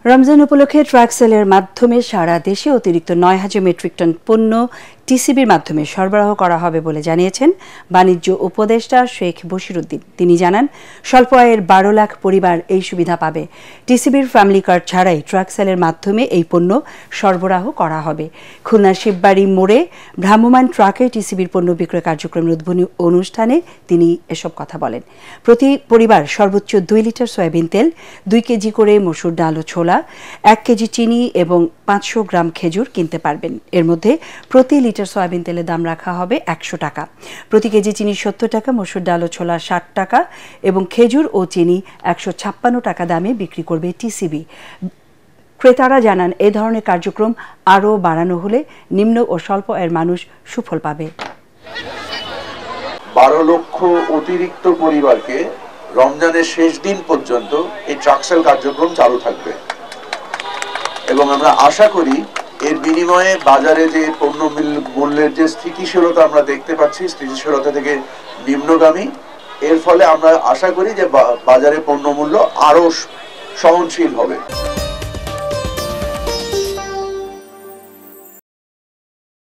রমজান উপলক্ষে ট্রাক সেলের মাধ্যমে সারা দেশে অতিরিক্ত ৯,০০০ মেট্রিক টন পণ্য টিসিবির মাধ্যমে সরবরাহ করা হবে বলে জানিয়েছেন বাণিজ্য উপদেষ্টা শেখ বশিরউদ্দিন। তিনি জানান, স্বল্প আয়ের ১২ লাখ পরিবার এই সুবিধা পাবে। টিসিবির ফ্যামিলি কার্ড ছাড়াই ট্রাক সেলের মাধ্যমে এই পণ্য সরবরাহ করা হবে। খুলনা শিববাড়ি মোড়ে ভ্রাম্যমাণ ট্রাকে টিসিবির পণ্য বিক্রয় কার্যক্রমের উদ্বোধনী অনুষ্ঠানে তিনি এসব কথা বলেন। প্রতি পরিবার সর্বোচ্চ ২ লিটার সয়াবিন তেল, ২ কেজি করে মসুর ডাল ও ছোলা, ১ কেজি চিনি এবং ৫০০ গ্রাম খেজুর কিনতে পারবেন। এর মধ্যে প্রতি লিটার সয়াবিন তেলের দাম রাখা হবে ১০০ টাকা, প্রতি কেজি চিনি ৭০ টাকা, মসুর ডাল ও ছোলা ৬০ টাকা এবং খেজুর ও চিনি ১৫৬ টাকা দামে বিক্রি করবে টিসিবি। ক্রেতারা জানান, এ ধরনের কার্যক্রম আরও বাড়ানো হলে নিম্ন ও স্বল্প আয়ের মানুষ সুফল পাবে। ১২ লক্ষ অতিরিক্ত পরিবারকে রমজানের শেষ দিন পর্যন্ত এই ট্রাক সেল কার্যক্রম চালু থাকবে এবং আমরা আশা করি এর বিনিময়ে বাজারে যে পণ্য মূল্যের যে স্থিতিশীলতা আমরা দেখতে পাচ্ছি, স্থিতিশীলতা থেকে নিম্নগামী, এর ফলে আমরা আশা করি যে বাজারে পণ্য মূল্য আরো সহনশীল হবে।